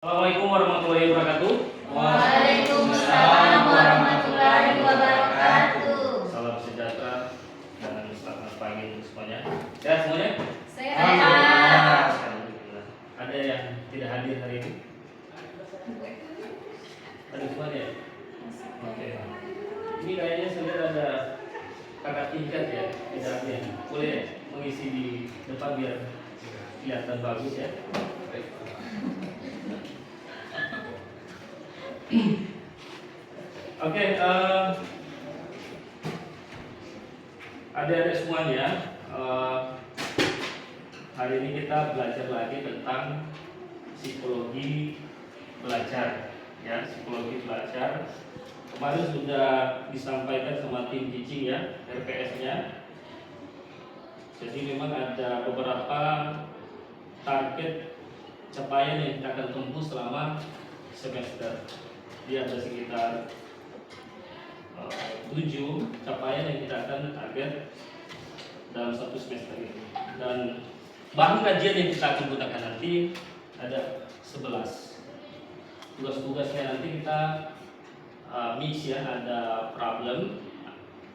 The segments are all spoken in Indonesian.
Assalamualaikum warahmatullahi wabarakatuh. Waalaikumsalam warahmatullahi wabarakatuh. Salam sejahtera dan selamat pagi untuk semuanya. Sehat semuanya? Sehat. Alhamdulillah. Ada yang tidak hadir hari ini? Ada semuanya? Oke. Ini kayaknya saya lihat ada kakak tingkat ya, tidak hadir. Boleh ya mengisi di depan biar kelihatan bagus ya. Oke, adik-adik semuanya, hari ini kita belajar lagi tentang psikologi belajar, ya, psikologi belajar. Kemarin sudah disampaikan sama tim teaching ya, RPS-nya. Jadi memang ada beberapa target capaian yang kita akan tempuh selama semester. Dia ada sekitar 7 capaian yang kita akan target dalam satu semester ini. Dan bahan kajian yang kita akan gunakan nanti ada 11. Tugas-tugasnya nanti kita mix ya, ada problem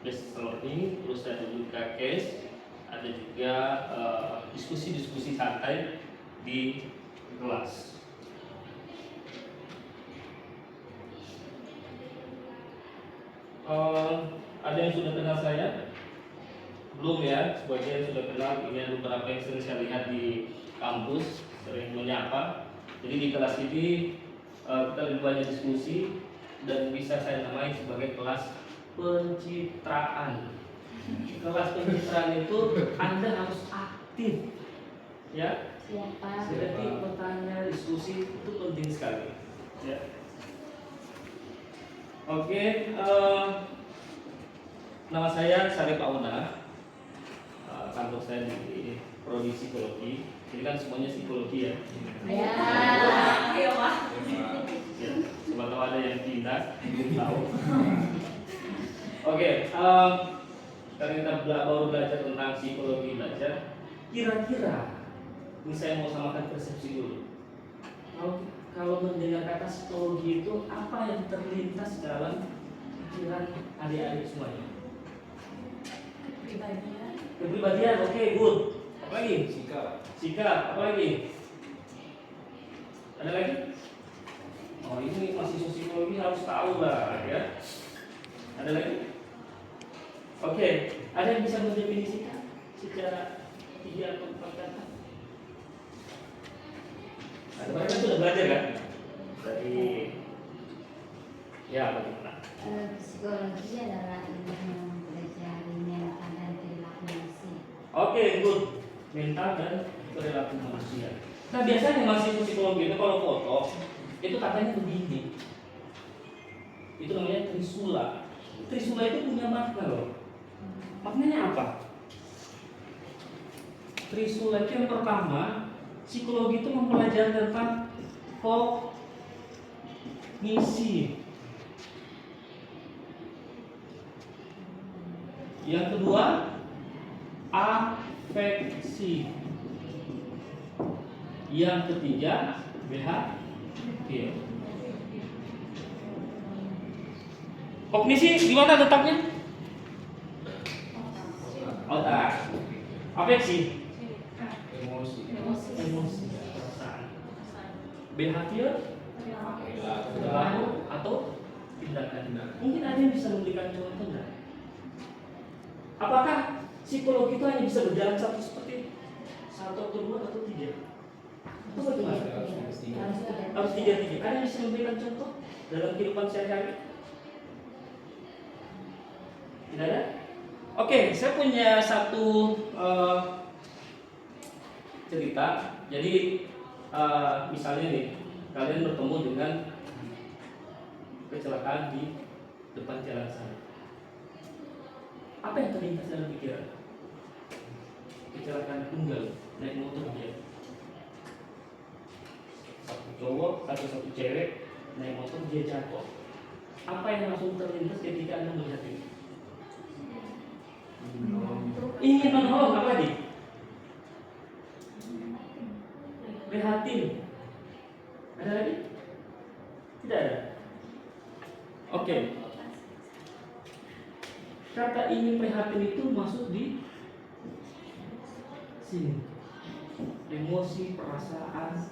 based learning, terus ada juga case, ada juga diskusi-diskusi santai di kelas. Ada yang sudah kenal saya? Belum ya, sebagian sudah kenal. Ini ada beberapa yang sering saya lihat di kampus, sering menyapa. Jadi di kelas ini kita lebih banyak diskusi dan bisa saya namai sebagai kelas pencitraan. Kelas pencitraan itu Anda harus aktif, ya. Siapa? Jadi bertanya, diskusi itu penting sekali, ya. Oke, nama saya Sarip Auna, kantor saya di Prodi Psikologi. Jadi kan semuanya psikologi ya. Ya. Iya, Pak. Ya, siapa tahu ada yang pindah, belum tahu. Oke, karena kita baru belajar tentang psikologi belajar, kira-kira ini saya mau samakan persepsi dulu. Kalau mendengar kata psikologi itu apa yang terlintas dalam pikiran adik-adik semuanya? Kepribadian. Kepribadian, oke, good. Apa lagi? Sikap, apa lagi? Ada lagi? Oh, ini masih psikologi harus tahu lah, ya. Ada lagi? Oke, ada yang bisa mendefinisikan secara 3 atau 4 kata? Ada mereka sudah belajar kan? Dari ya bagaimana? Psikologi adalah ilmu yang mempelajari mental dan perilaku manusia. Oke, good. Mental dan perilaku manusia. Nah, biasanya mahasiswa psikologi itu kalau foto itu katanya begini. Itu namanya trisula. Trisula itu punya makna loh. Maknanya apa? Trisula itu yang pertama, psikologi itu mempelajari tentang kognisi. Yang kedua, afeksi. Yang ketiga, behavior. Kognisi di mana letaknya? Otak. Afeksi. Emosi, perasaan. Behavior, perilaku atau tindakan. Mungkin ada yang bisa memberikan contoh nggak? Apakah psikologi itu hanya bisa berjalan satu seperti 1 atau 2 atau 3? Itu bagaimana? Harus 3. Ada yang bisa memberikan contoh dalam kehidupan sehari-hari? Tidak ada? Oke, saya punya satu cerita. Jadi misalnya nih, kalian bertemu dengan kecelakaan di depan jalan sana. Apa yang terlintas dalam pikiran? Kecelakaan tunggal naik motor dia. Satu cowok, satu cewek naik motor dia jatuh. Apa yang langsung terlintas ketika Anda melihat ini? Ingin menolong, apa lagi? Prihatin. Ada lagi? Tidak ada. Oke. Kata ingin prihatin itu masuk di sini. Emosi, perasaan.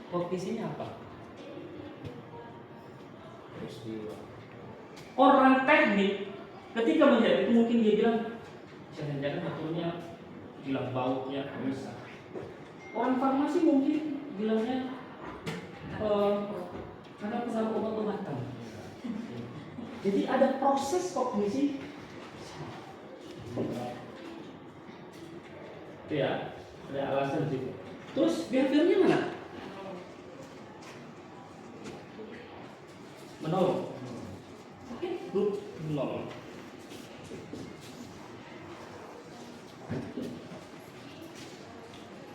Kognisinya apa? Orang teknik ketika melihat itu mungkin dia bilang jangan-jangan motornya bilang baunya rusak. Orang farmasi mungkin bilangnya karena pengaruh obat-obatan. Jadi ada proses kognisi. Ya, ada alasan sih. Terus behaviornya mana? Menolong. Oke, menolong.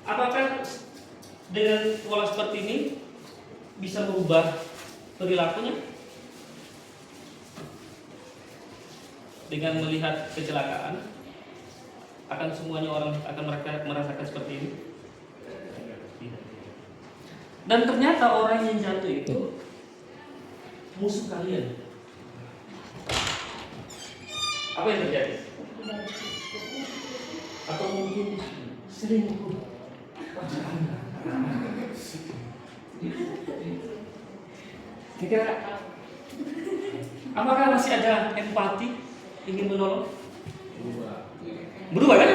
Apakah dengan pola seperti ini bisa merubah perilakunya? Dengan melihat kecelakaan, akan semuanya orang akan merasakan seperti ini? Dan ternyata orang yang jatuh itu musuh kalian. Apa yang terjadi? Atau mungkin selingkuh? Kira apakah masih ada empati ingin menolong? Berubah kan?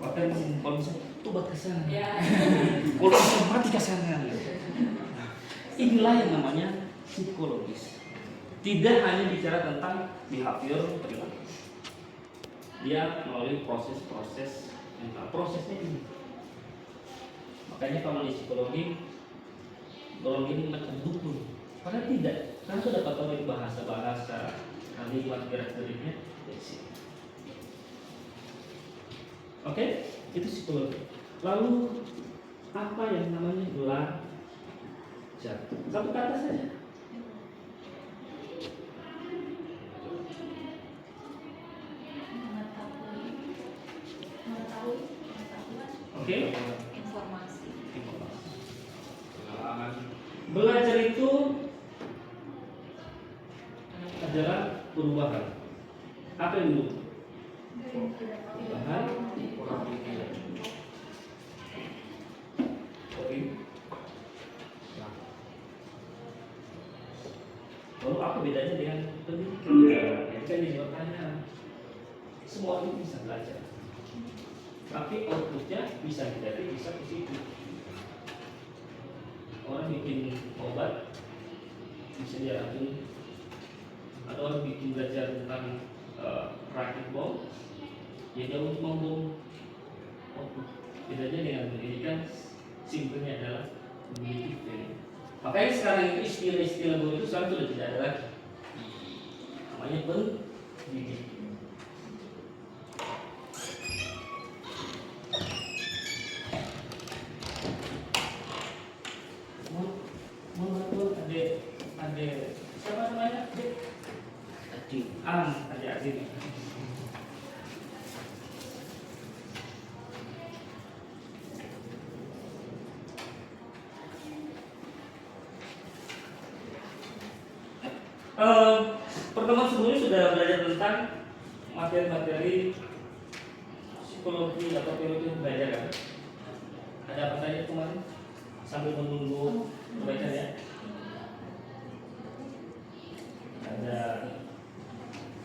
Bahkan kalau misalnya tobat ke sana, kalau bisa mati ke sana. Inilah yang namanya psikologis. Tidak hanya bicara tentang behavior perilaku. Dia melalui proses-proses mental. Prosesnya ini. Makanya kalau di psikologi orang ini macam dukun. Padahal tidak. Karena sudah dapat dari bahasa-bahasa kalimat gerak-geriknya. Oke, itu psikologi. Lalu apa yang namanya belajar? Satu kata saja. Oke. Informasi. Belajar itu adalah perubahan. Apa yang dulu? Perubahan. Oke. Lalu apa bedanya dengan pendidikan? Kan dijawab pertanyaan. Semua itu bisa belajar. Tapi outputnya bisa negatif, bisa positif. Orang bikin obat bisa diarahkan, atau orang bikin belajar tentang rakit bom, ya dia untuk membom output. Bedanya dengan pendidikan, simpelnya adalah cognitive value. Makanya sekarang itu istilah-istilah baru itu sekarang sudah tidak ada lagi. Namanya pendidikan. Adik siapa namanya? Adik adik. Pertemuan sebelumnya sudah belajar tentang materi-materi psikologi atau teori belajar kan? Ada apa saja kemarin? Sambil menunggu perbaikan ya. Ada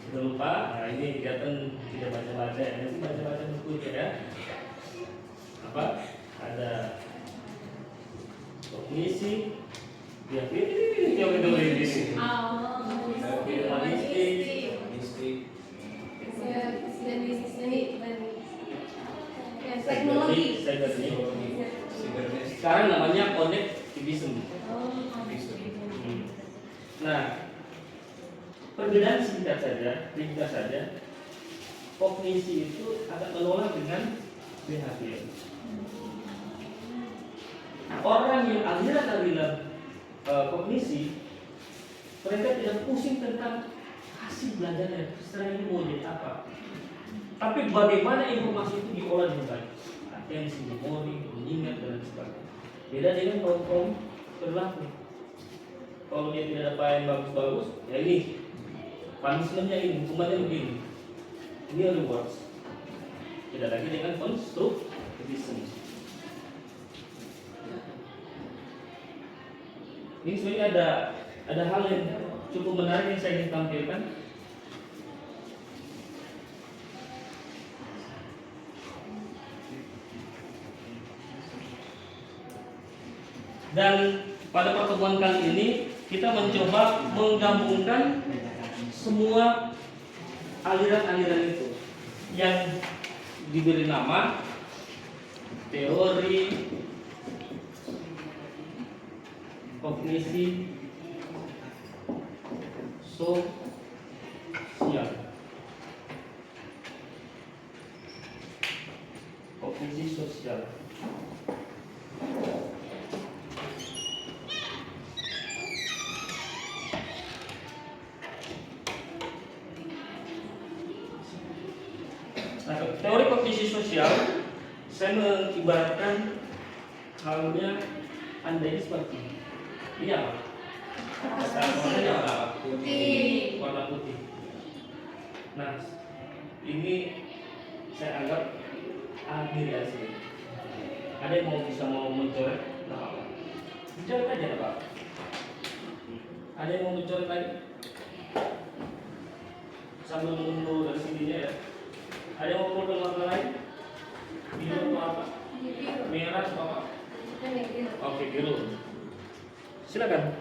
sudah lupa. Nah ini kelihatan tidak baca-baca ya. Nanti baca-baca buku ya. Apa? Ada kognisi. Ya ini teknologi. Sekarang namanya connectivism. Nah, perbedaan singkat saja, kognisi itu agak menolak dengan behavior. Orang yang aliran kognisi, mereka tidak pusing tentang hasil belajarnya, setelah ini mau jadi apa. Tapi bagaimana informasi itu diolah dengan baik. Nah, atensi, memori, mengingat dan lain sebagainya. Beda dengan kaum perilaku. Kalau dia tidak ada yang bagus-bagus, ya ini punishmentnya ini, hukumannya begini. Ini rewards. Tidak lagi dengan constructivism. Ini sebenarnya ada hal yang cukup menarik yang saya ingin tampilkan. Dan pada pertemuan kali ini kita mencoba menggabungkan semua aliran-aliran itu yang diberi nama teori kognisi sosial. Kognisi sosial. Nah, teori kognisi sosial saya mengibaratkan halnya Anda ini seperti ini. Ini apa? Warnanya apa? Putih. Warna putih. Nah, ini saya anggap diri asli. Ada yang mau mencoret? Nah, apa? Mencoret aja, Pak. Ada yang mau mencoret lagi? Sambil menunggu dari sininya ya. Ada yang mau mencoret warna lain? Biru atau apa? Merah atau apa? Oke, biru. Silakan.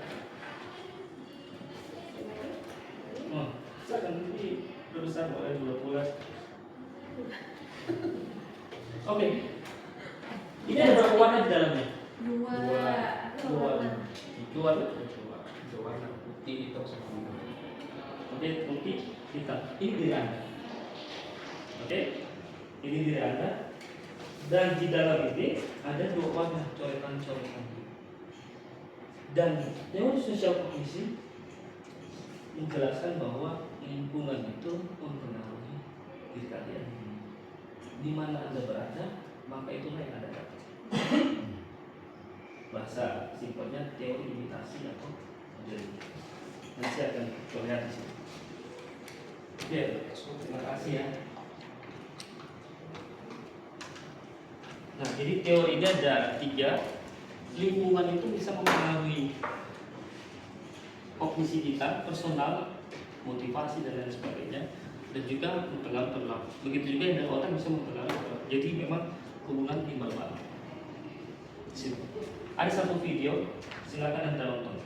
Silakan, ini berbesar boleh 20. Oke. Ini ada berapa warna di dalamnya? Dua. Dua warna putih itu sama. Oke, putih hitam. Ini diri Anda. Oke, ini diri Anda. Dan di dalam ini ada dua warna coretan-coretan. Dan teori sosial kognisi menjelaskan bahwa lingkungan itu mempengaruhi diri kalian. Di mana Anda berada, maka itulah yang Anda dapat. Bahasa simpelnya teori imitasi atau model. Nanti akan terlihat di sini. Oke, terima kasih ya. Nah, jadi teorinya ada 3. Lingkungan itu bisa mempengaruhi kognisi kita, personal, motivasi dan lain sebagainya, dan juga mempengaruhi perilaku. Begitu juga yang dari otak bisa mempengaruhi perilaku. Jadi memang hubungan timbal balik. Ada satu video, silakan Anda nonton.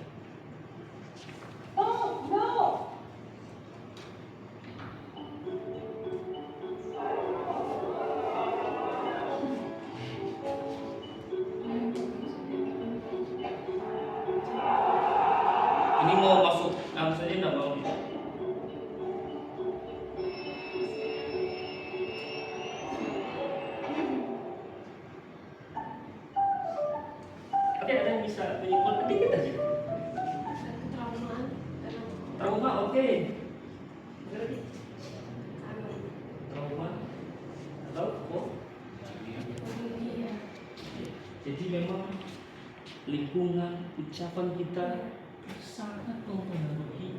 Ini mau masuk langsung saja enggak mau? Oke, ada yang bisa menyimpulkan sedikit aja. Trauma, oke. Trauma atau jadi memang lingkungan, ucapan kita sangat mempengaruhi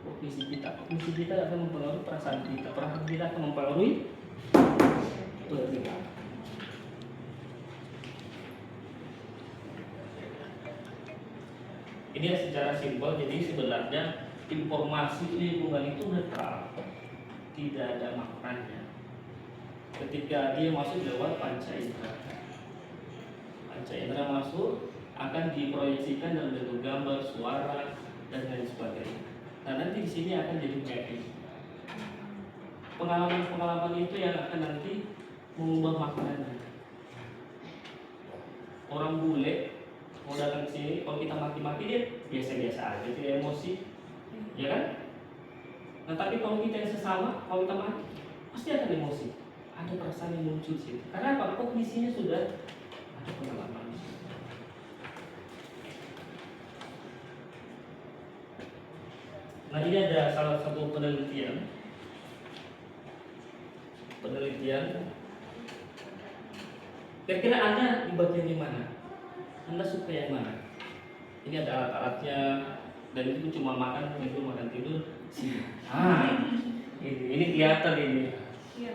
kognisi kita. Kognisi kita akan mempengaruhi perasaan kita akan mempengaruhi perilaku. Ini secara simpel, jadi sebenarnya informasi lingkungan itu netral, tidak ada maknanya. Ketika dia masuk lewat panca indera, masuk akan diproyeksikan dalam bentuk gambar, suara, dan lain sebagainya. Nah, nanti di sini akan jadi mapping. Pengalaman-pengalaman itu yang akan nanti mengubah maknanya. Orang bule mau datang ke sini, kalau kita maki-maki dia biasa-biasa aja, tidak emosi, ya kan? Nah, tapi kalau kita yang sesama, kalau kita maki, pasti akan emosi. Ada perasaan yang muncul sih. Karena apa? Kognisinya sudah ada pengalaman. Nah, ini ada salah satu penelitian Kira-kira Anda di bagian yang mana? Anda suka yang mana? Ini ada alat-alatnya, dan itu cuma makan tidur sih. Ini kelihatan ini. Iya.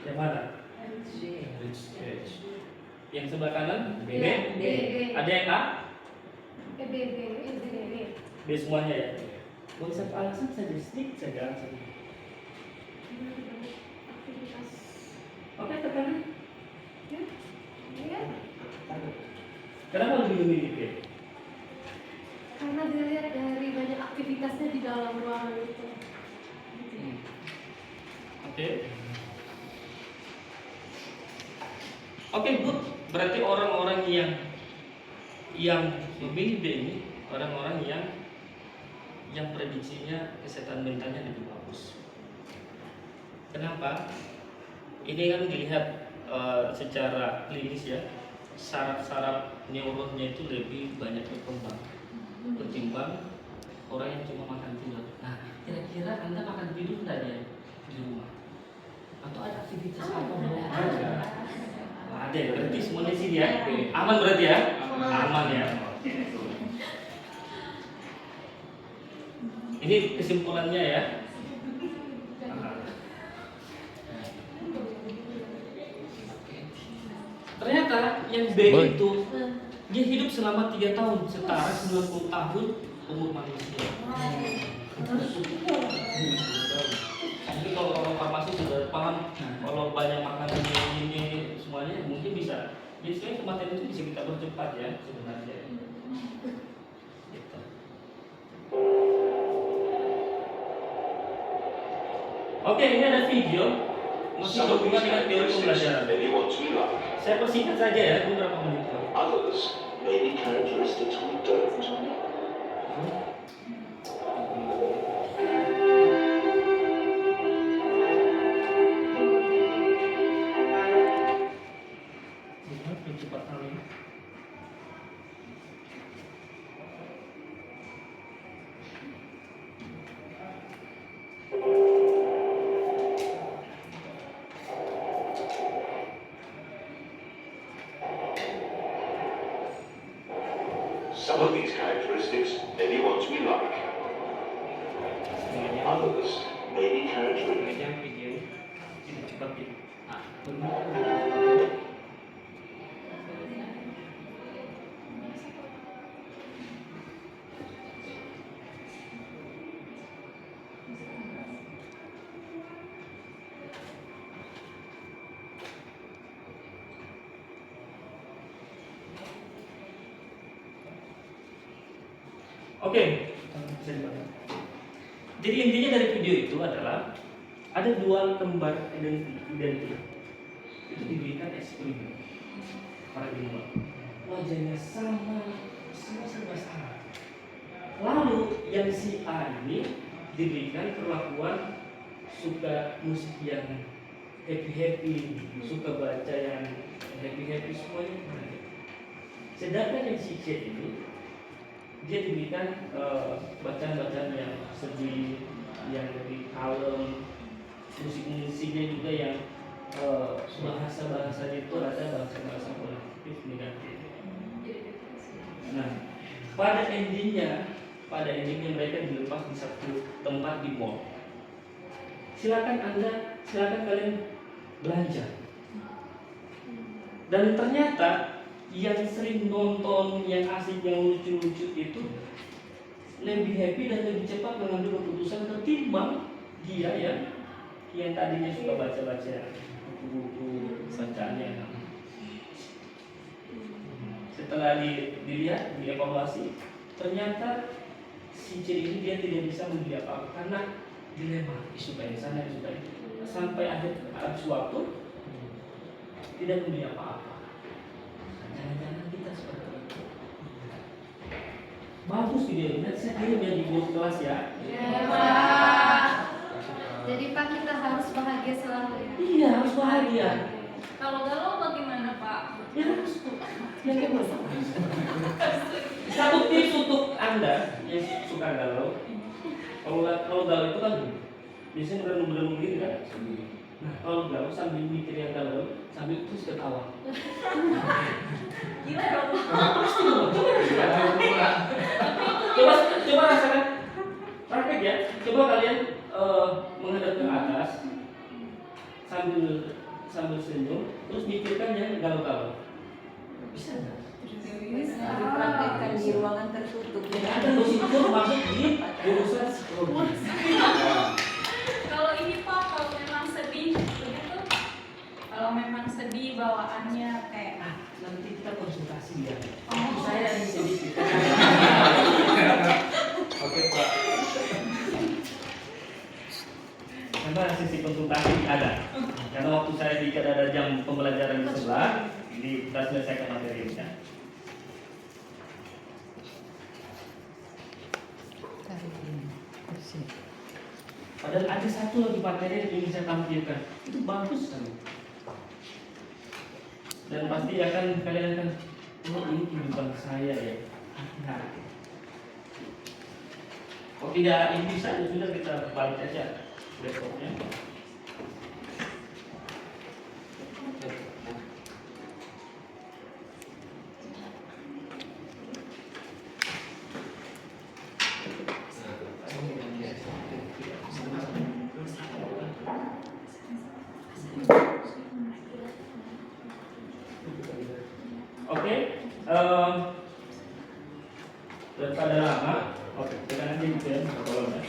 Yang mana? Rich edge. Yang sebelah kanan? B. Iya, B. Ada yang A? B. B semuanya ya. Boleh satu alasan saja, sedikit saja alasan. Aktivitas. Oke, tekanan. Iya. Kenapa lebih memilih B? Karena dilihat dari banyak aktivitasnya di dalam ruangan itu. Oke. Oke, good. Berarti orang-orang yang memilih B ini orang-orang yang prediksinya kesehatan mentalnya lebih bagus. Kenapa? Ini kan dilihat secara klinis ya, saraf-saraf neuronnya itu lebih banyak berkembang ketimbang orang yang cuma makan tidur. Nah, kira-kira Anda makan tidur nggak ya di rumah? Atau ada aktivitas apa? Ada, berarti semuanya sih ya. Aman berarti ya? Aman ya. Ini kesimpulannya ya. Ternyata yang B itu dia hidup selama 3 tahun, setara 90 tahun umur manusia. Jadi kalau orang farmasi sudah paham, kalau banyak makan ini semuanya mungkin bisa. Jadi sebenarnya kematian itu bisa kita percepat ya sebenarnya. Gitu. Oke, ini ada video masih berhubungan dengan teori pembelajaran. Saya persingkat saja ya, beberapa menit. Others may be characteristics we don't. Cepat kali. Some of these characteristics may be ones we like. Others may be characteristics. Yang video tidak cepat gitu. Oke, bisa dibaca. Jadi intinya dari video itu adalah ada dua kembar identik. Itu diberikan eksperimen para ilmuwan. Wajahnya sama, semua serba sama. Lalu yang si A ini diberikan perlakuan suka musik yang happy, suka baca yang happy semuanya. Sedangkan yang si C ini dia diberikan bacaan-bacaan yang sedih, yang lebih kalem, musik-musiknya juga yang bahasa-bahasanya itu ada bahasa-bahasa positif, negatif. Nah, pada endingnya mereka dilepas di satu tempat di mall. Silakan kalian belanja. Dan ternyata yang sering nonton, yang asik, yang lucu-lucu itu lebih happy dan lebih cepat mengambil keputusan ketimbang dia yang tadinya suka baca-baca buku-buku bacaannya. Setelah dilihat, dievaluasi, ternyata si C ini dia tidak bisa membeli apa-apa karena dilema, disuka yang sana, disuka itu. Sampai habis waktu tidak membeli apa-apa. Jangan-jangan kita seperti itu. Bagus video ini, nanti saya kirim ya di grup kelas ya. Ya, Pak. Jadi Pak, kita harus bahagia selalu ya. Iya, harus bahagia. Kalau galau bagaimana Pak? Ya harus. Yang kedua. Satu tips untuk Anda yang suka galau. Kalau galau itu kan biasanya berenung-berenung gitu kan. Nah, kalau terlalu galau sambil mikir yang galau sambil terus ketawa. Gila dong. Pasti dong. Coba rasakan. Praktek ya. Coba kalian menghadap ke atas sambil senyum terus mikirkan yang galau-galau. Bisa nggak? Dipraktekkan di ruangan tertutup. Ada dosis itu masuk di jurusan psikologi. Kalau ini Pak, kalau memang sedih begitu, kalau memang sedih bawaannya kayak Nanti kita konsultasi ya. Oh. Saya yang sedikit. Oke Pak. Karena sisi konsultasi ada. Karena waktu saya diikat ada jam pembelajaran di sebelah, jadi kita selesaikan materinya. Padahal ada satu lagi materi yang ingin saya tampilkan, itu bagus sekali. Dan pasti kalian akan, oh ini kehidupan saya ya. Hati-hati. Kalau tidak ini bisa, ya sudah kita balik aja laptopnya. Oke, daripada lama, oke, tekan aja gitu ya, tolong ya.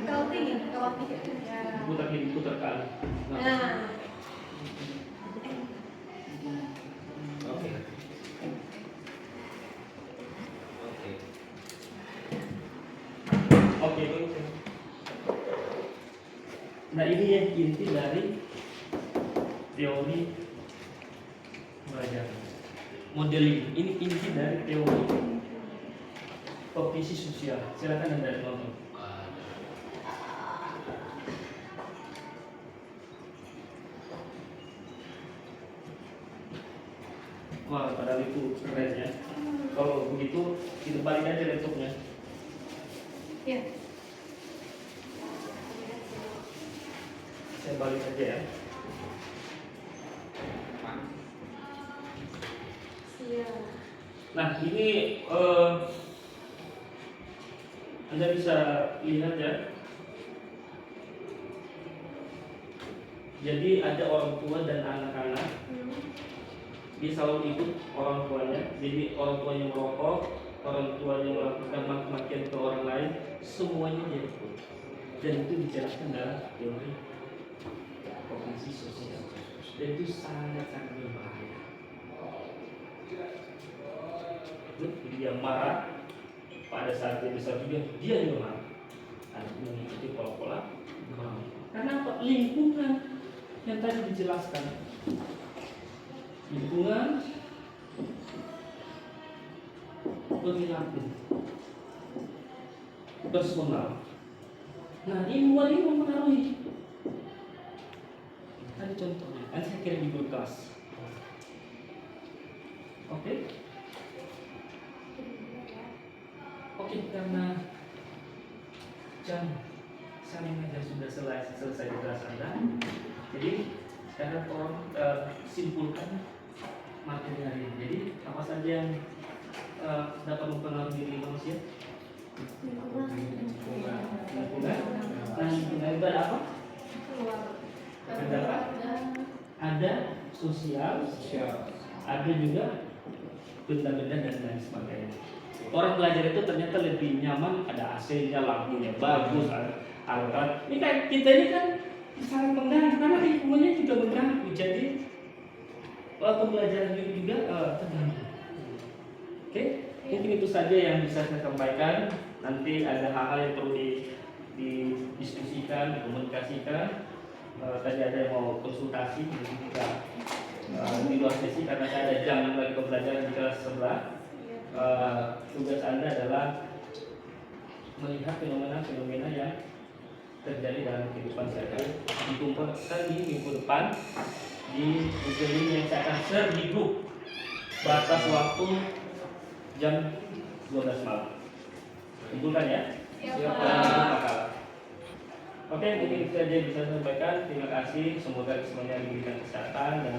Kau tinggi, kau tinggi. Ya. Putar kiri, putar kanan. Nah. Oke. Oke. Nah ini yang inti dari teori belajar modeling. Ini inti dari teori kognisi sosial. Silakan Anda nonton. Wah, padahal itu keren ya. Kalau begitu kita balik aja laptopnya. Ya. Saya balik aja ya. Nah ini Anda bisa lihat ya. Jadi ada orang tua dan anak-anak. Dia selalu ikut orang tuanya. Jadi orang tuanya merokok, orang tuanya melakukan maki-makian ke orang lain, semuanya dia ikut. Dan itu dijelaskan dalam teori kognisi sosial. Dan itu sangat-sangat berbahaya. Jadi dia marah pada saat dia besar juga, dia juga marah. Anak mengikuti pola-pola marah. Karena apa? Lingkungan yang tadi dijelaskan. Lingkungan, perilaku, personal. Nah ini mempengaruhi. Ada contohnya, kan saya kirim di grup kelas. Oke? Oke, karena jam saling aja sudah selesai di kelas Anda. Jadi sekarang tolong simpulkan materi hari ini. Jadi apa saja yang dapat mempengaruhi diri manusia? Lingkungan. Nah, lingkungan itu ada apa? Ada apa? Ada sosial, ada juga benda-benda dan lain sebagainya. Orang belajar itu ternyata lebih nyaman, ada AC-nya, lampunya bagus, alat. Ini kan kita ini kan sangat mengganggu karena lingkungannya juga mengganggu. Jadi pembelajaran juga terganggu. Oke, mungkin itu saja yang bisa saya sampaikan. Nanti ada hal-hal yang perlu didiskusikan, dikomunikasikan. Tadi ada yang mau konsultasi, jadi kita di luar sesi karena saya ada jam lagi pembelajaran di kelas sebelah. Tugas Anda adalah melihat fenomena-fenomena yang terjadi dalam kehidupan saya. Dikumpulkan di minggu depan di Google ini yang saya akan share di grup. Batas waktu jam 12 malam. Kumpulkan ya. Ya, Siap. Oke, mungkin itu saja yang bisa saya sampaikan. Terima kasih. Semoga semuanya diberikan kesehatan dan